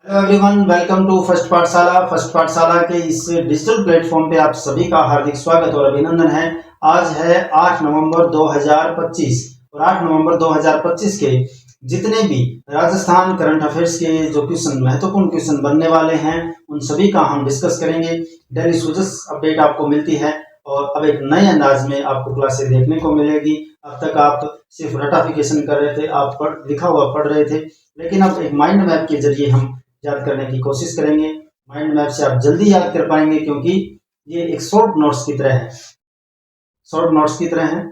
Hello everyone, welcome to first Pathshala. First Pathshala के इस digital platform पे आप सभी का हार्दिक स्वागत और अभिनंदन है। आज है 8 नवंबर 2025 और 8 नवंबर 2025 के जितने भी राजस्थान करंट अफेयर्स के जो क्वेश्चन महत्वपूर्ण क्वेश्चन बनने वाले हैं उन सभी का हम डिस्कस करेंगे। डेली सूजस अपडेट आपको मिलती है और अब एक नए अंदाज में आपको क्लासेस देखने को मिलेगी। अब तक आप सिर्फ रटाफिकेशन कर रहे थे, आप लिखा हुआ पढ़ रहे थे, लेकिन अब एक माइंड मैप के जरिए हम याद करने की कोशिश करेंगे। माइंड मैप से आप जल्दी याद कर पाएंगे क्योंकि ये एक शॉर्ट नोट्स की तरह है। शॉर्ट नोट्स की तरह है,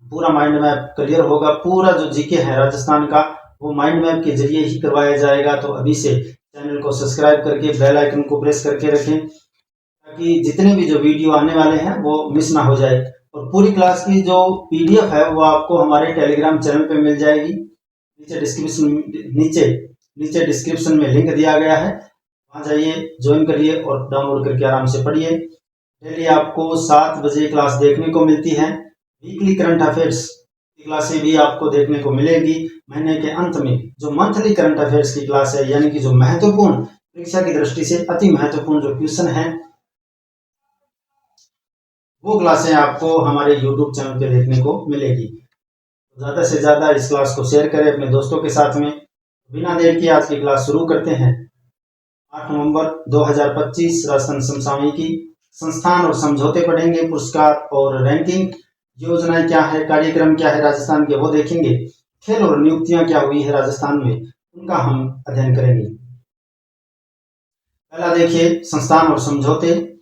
पूरा माइंड मैप क्लियर होगा। पूरा जो जीके है राजस्थान का वो माइंड मैप के जरिए ही करवाया जाएगा। तो अभी से चैनल को सब्सक्राइब करके बेल आइकन को प्रेस करके रखें ताकि जितने भी जो वीडियो आने वाले हैं वो मिस ना हो जाए। और पूरी क्लास की जो पीडीएफ है वो आपको हमारे टेलीग्राम चैनल पे मिल जाएगी। नीचे डिस्क्रिप्शन में लिंक दिया गया है, वहां जाइए, ज्वाइन करिए और डाउनलोड करके आराम से पढ़िए। डेली आपको 7 बजे क्लास देखने को मिलती है। वीकली करंट अफेयर्स की क्लासें भी आपको देखने को मिलेगी। महीने के अंत में जो मंथली करंट अफेयर्स की क्लास है, यानी कि जो महत्वपूर्ण परीक्षा की दृष्टि से अति महत्वपूर्ण जो क्वेश्चन है वो क्लासें आपको हमारे यूट्यूब चैनल पे देखने को मिलेगी। ज्यादा से ज्यादा इस क्लास को शेयर करें अपने दोस्तों के साथ में। बिना देर के आज की क्लास शुरू करते हैं। 8 नवंबर 2025 राजस्थान समसामयिकी संस्थान और समझौते पढ़ेंगे। पुरस्कार और रैंकिंग, योजनाएं क्या है, कार्यक्रम क्या है राजस्थान के वो देखेंगे। खेल और नियुक्तियां क्या हुई है राजस्थान में उनका हम अध्ययन करेंगे। पहला देखिए संस्थान और समझौते।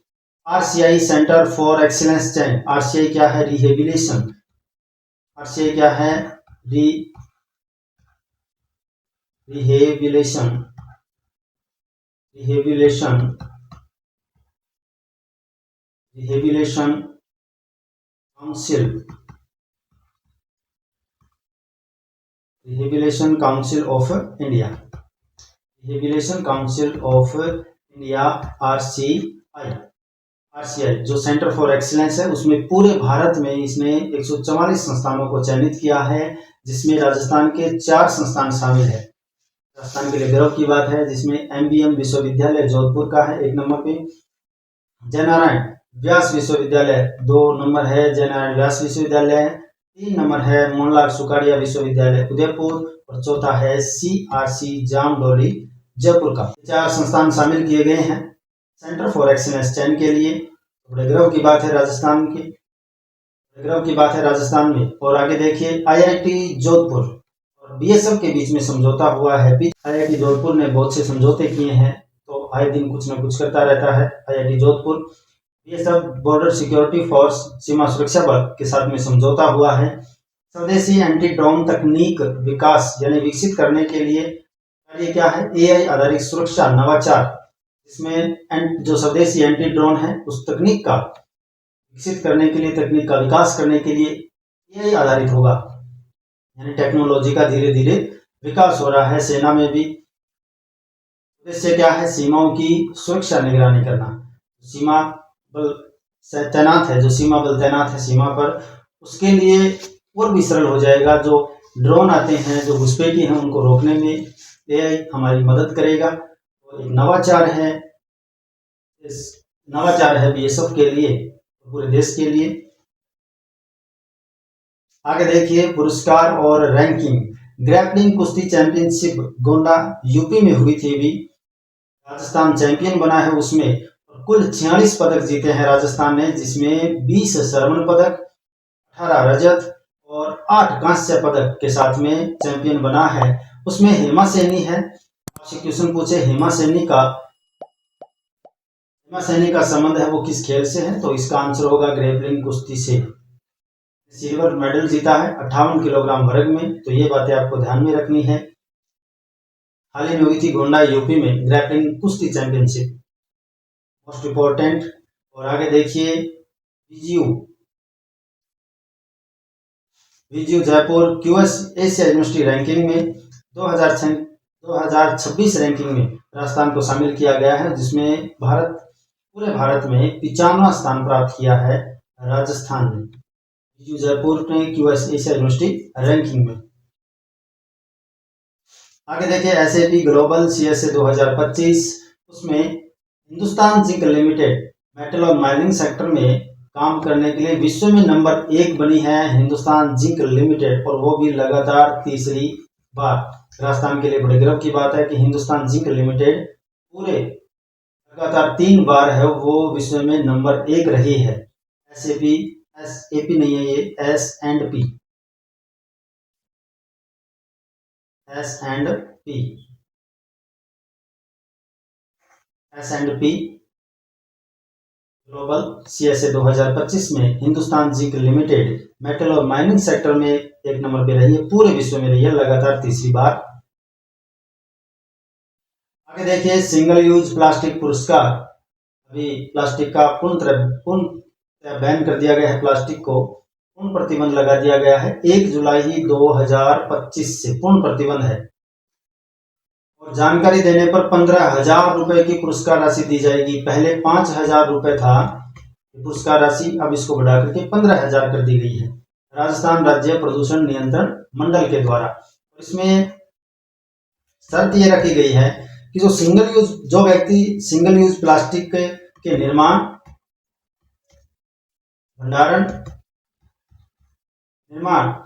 RCI centre for excellence chain. RCI क्या है? रिहेबिलिटेशन। आरसीआई क्या है? Rehabilitation council of India. Rehabilitation council of India RCI जो सेंटर फॉर एक्सीलेंस है उसमें पूरे भारत में इसने 144 संस्थानों को चयनित किया है, जिसमें राजस्थान के 4 संस्थान शामिल है। राजस्थान के लिए गर्व की बात है, जिसमें एमबीएम विश्वविद्यालय जोधपुर का है 1 नंबर पे। जयनारायण व्यास विश्वविद्यालय 2 नंबर है, जयनारायण व्यास विश्वविद्यालय। 3 नंबर है मोहनलाल सुखाड़िया विश्वविद्यालय उदयपुर और चौथा है सीआरसी जामडोली जयपुर का। 4 संस्थान शामिल किए गए हैं सेंटर फॉर एक्सीलेंस चयन के लिए। बड़े गर्व की बात है राजस्थान की, गर्व की बात है राजस्थान में। और आगे देखिए आईआईटी जोधपुर और बीएसएफ के बीच में समझौता हुआ है। आईआईटी जोधपुर ने बहुत से समझौते किए हैं, तो आए दिन कुछ न कुछ करता रहता है IIT Jodhpur. BSF border security force सीमा सुरक्षा बल के साथ में समझौता हुआ है। स्वदेशी एंटी ड्रोन तकनीक विकास यानी विकसित करने के लिए कार्य क्या है? एआई आधारित सुरक्षा नवाचार। इसमें जो स्वदेशी एंटी ड्रोन है उस तकनीक का विकसित करने के लिए, तकनीक का विकास करने के लिए एआई आधारित होगा, यानी टेक्नोलॉजी का धीरे धीरे विकास हो रहा है सेना में भी। उद्देश्य क्या है? सीमाओं की सुरक्षा निगरानी करना। सीमा बल तैनात है, जो सीमा बल तैनात है सीमा पर, उसके लिए और भी सरल हो जाएगा। जो ड्रोन आते हैं, जो घुसपैठी हैं, उनको रोकने में एआई हमारी मदद करेगा। और एक नवाचार है, इस नवाचार है बीएसएफ के लिए, पूरे देश के लिए। आगे देखिए पुरस्कार और रैंकिंग। ग्रैपलिंग कुश्ती चैंपियनशिप गोंडा यूपी में हुई थी अभी, राजस्थान चैंपियन बना है उसमें। कुल 46 पदक जीते हैं राजस्थान ने, जिसमें 20 स्वर्ण पदक, 18 रजत और 8 कांस्य पदक के साथ में चैंपियन बना है। उसमें हेमा सैनी है। आपसे क्वेश्चन पूछे हेमा सैनी का संबंध है वो किस खेल से है, तो इसका आंसर होगा ग्रैपलिंग कुश्ती से। सिल्वर मेडल जीता है 58 किलोग्राम वर्ग में, तो ये बातें आपको ध्यान में रखनी है। हाल ही में हुई थी गोंडा यूपी में ग्रैपलिंग कुश्ती चैंपियनशिप, मोस्ट इंपॉर्टेंट। और आगे देखिए विजयू Jaipur QS Asia university ranking में 2026 रैंकिंग में राजस्थान को शामिल किया गया है, जिसमें पूरे भारत में 95वां स्थान प्राप्त किया है राजस्थान ने। विजयू जयपुर ने क्यूएस एशिया यूनिवर्सिटी रैंकिंग में। आगे देखिए SAP ग्लोबल CSA 2025, उसमें हिंदुस्तान जिंक लिमिटेड मेटल और माइनिंग सेक्टर में काम करने के लिए विश्व में नंबर 1 बनी है हिंदुस्तान जिंक लिमिटेड, और वो भी लगातार तीसरी बार। राजस्थान के लिए बड़े गर्व की बात है कि हिंदुस्तान जिंक लिमिटेड पूरे लगातार 3 बार है वो विश्व में नंबर 1 रही है। SAP नहीं है ये, S&P ग्लोबल CSA 2025 में हिंदुस्तान जिंक लिमिटेड मेटल और माइनिंग सेक्टर में 1 नंबर पे रही है, पूरे विश्व में रही है लगातार तीसरी बार। आगे देखिए सिंगल यूज प्लास्टिक पुरस्कार। अभी प्लास्टिक का पूर्ण बैन कर दिया गया है, प्लास्टिक को पूर्ण प्रतिबंध लगा दिया गया है। 1 जुलाई 2025 से पूर्ण प्रतिबंध है, और जानकारी देने पर 15,000 रुपए की पुरस्कार राशि दी जाएगी। पहले 5,000 रुपए था पुरस्कार राशि, अब इसको बढ़ा करके 15,000 कर दी गई है राजस्थान राज्य प्रदूषण नियंत्रण मंडल के द्वारा। इसमें शर्त यह रखी गई है कि जो व्यक्ति सिंगल यूज प्लास्टिक के निर्माण,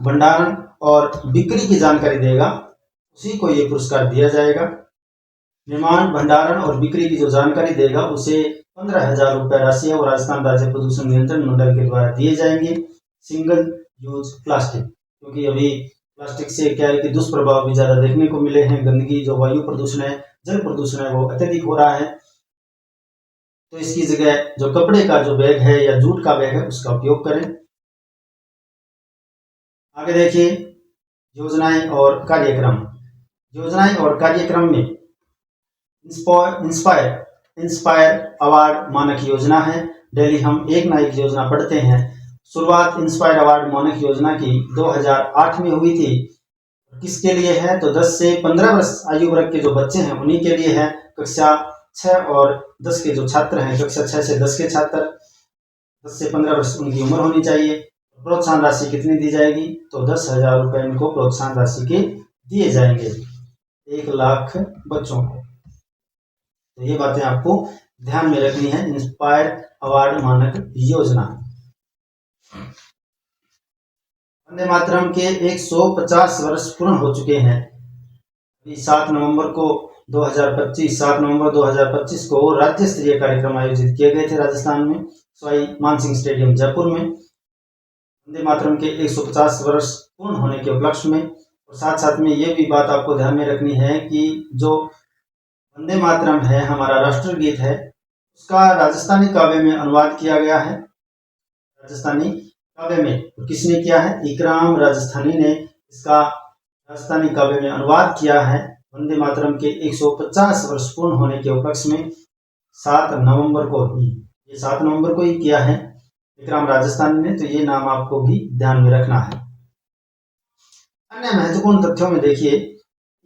भंडारण और बिक्री की जानकारी देगा, उसी को ये पुरस्कार दिया जाएगा। निर्माण, भंडारण और बिक्री की जो जानकारी देगा उसे 15,000 रुपए राशि है वो राजस्थान राज्य प्रदूषण नियंत्रण मंडल के द्वारा दिए जाएंगे। सिंगल यूज प्लास्टिक, क्योंकि अभी प्लास्टिक से क्या है कि दुष्प्रभाव भी ज्यादा देखने को मिले हैं। गंदगी, जो वायु प्रदूषण है, जल प्रदूषण है, वो अत्यधिक हो रहा है। तो इसकी जगह जो कपड़े का जो बैग है या जूट का बैग है उसका उपयोग करें। आगे देखिए योजनाएं और कार्यक्रम। योजनाएं और कार्यक्रम में इंस्पायर अवार्ड मानक योजना है। डेली हम एक ना एक योजना पढ़ते हैं। शुरुआत इंस्पायर अवार्ड मानक योजना की 2008 में हुई थी। किसके लिए है? तो 10 से 15 वर्ष आयु वर्ग के जो बच्चे हैं उन्हीं के लिए है। कक्षा 6 और 10 के जो छात्र हैं, कक्षा 6 से 10 के छात्र, 10 से 15 वर्ष उनकी उम्र होनी चाहिए। प्रोत्साहन राशि कितनी दी जाएगी? तो 10,000 रुपए इनको प्रोत्साहन राशि के दिए जाएंगे 1 लाख बच्चों को। तो ये बातें आपको ध्यान में रखनी है। इंस्पायर अवार्ड मानक योजना। वंदे मातरम के 150 वर्ष पूर्ण हो चुके हैं। 7 नवंबर 2025 को राज्य स्तरीय कार्यक्रम आयोजित किए गए थे राजस्थान में, सवाई मानसिंह स्टेडियम जयपुर में। वंदे मातरम के 150 वर्ष पूर्ण होने के उपलक्ष्य में, और साथ साथ में ये भी बात आपको ध्यान में रखनी है कि जो वंदे मातरम है हमारा राष्ट्रगीत है, उसका राजस्थानी काव्य में अनुवाद किया गया है। राजस्थानी काव्य में तो किसने किया है? इकराम राजस्थानी ने इसका राजस्थानी काव्य में अनुवाद किया है। वंदे मातरम के 150 वर्ष पूर्ण होने के उपलक्ष्य में 7 नवंबर को ही किया है इकराम राजस्थानी ने। तो ये नाम आपको भी ध्यान में रखना है। अन्य महत्वपूर्ण तथ्यों में देखिए,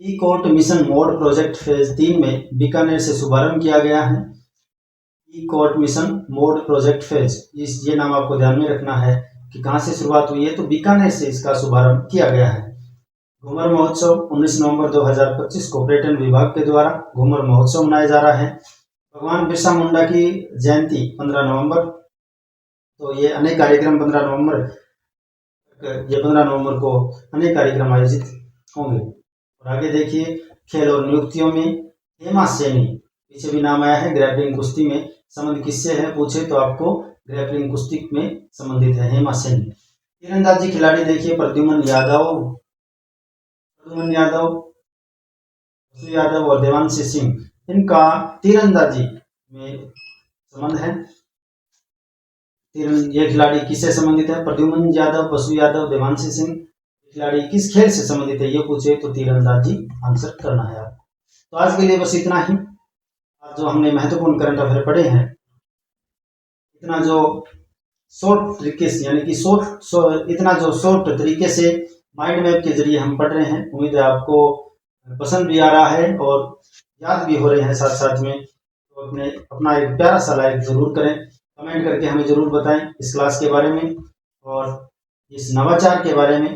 E court mission mode project phase 3 में बीकानेर से शुभारंभ किया गया है। E court mission mode project phase, ये नाम आपको ध्यान में रखना है कि कहां से शुरुआत हुई है। तो बीकानेर से इसका शुभारंभ किया गया है। घूमर महोत्सव 19 नवंबर 2025 को पर्यटन विभाग के द्वारा घूमर महोत्सव मनाया जा रहा है। भगवान बिरसा मुंडा की जयंती 15 नवंबर, तो ये अनेक कार्यक्रम 15 नवंबर को अनेक कार्यक्रम आयोजित होंगे। और आगे देखिए खेल और नियुक्तियों में हेमा सैनी, पीछे भी नाम आया है। ग्रैपलिंग कुश्ती में संबंध किससे है पूछे तो आपको ग्रैपलिंग कुश्ती में संबंधित है हेमा सैनी। तीरंदाजी खिलाड़ी देखिए प्रद्युमन यादव और देवांशी सिंह, इनका तीरंदाजी में संबंध है। ये खिलाड़ी किससे संबंधित है? प्रद्युमन यादव, बसु यादव, देवांशी सिंह। खिलाड़ी किस खेल से संबंधित है ये पूछे तो तीरंदाजी आंसर करना है आपको। तो आज के लिए बस इतना ही। आज जो हमने महत्वपूर्ण करंट अफेयर पढ़े हैं, इतना जो शॉर्ट तरीके से यानी कि शॉर्ट तरीके से माइंड मैप के जरिए हम पढ़ रहे हैं, उम्मीद है आपको पसंद भी आ रहा है और याद भी हो रहे हैं साथ साथ में। तो अपना एक प्यारा सा लाइक जरूर करें, कमेंट करके हमें जरूर बताएं इस क्लास के बारे में और इस नवाचार के बारे में।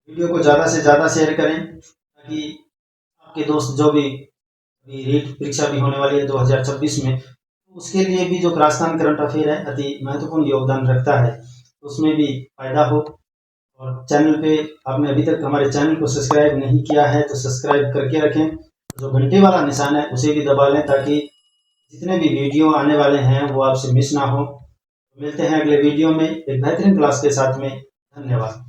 वीडियो को ज़्यादा से ज़्यादा शेयर करें कि आपके दोस्त जो भी रीट परीक्षा भी होने वाली है 2026 में, उसके लिए भी जो राजस्थान करंट अफेयर है अति महत्वपूर्ण योगदान रखता है, उसमें भी फायदा हो। और चैनल पे आपने अभी तक हमारे चैनल को सब्सक्राइब नहीं किया है तो सब्सक्राइब करके रखें, जो घंटे वाला निशान है उसे भी दबा लें ताकि जितने भी वीडियो आने वाले हैं वो आपसे मिस ना हो। मिलते हैं अगले वीडियो में एक बेहतरीन क्लास के साथ में। धन्यवाद।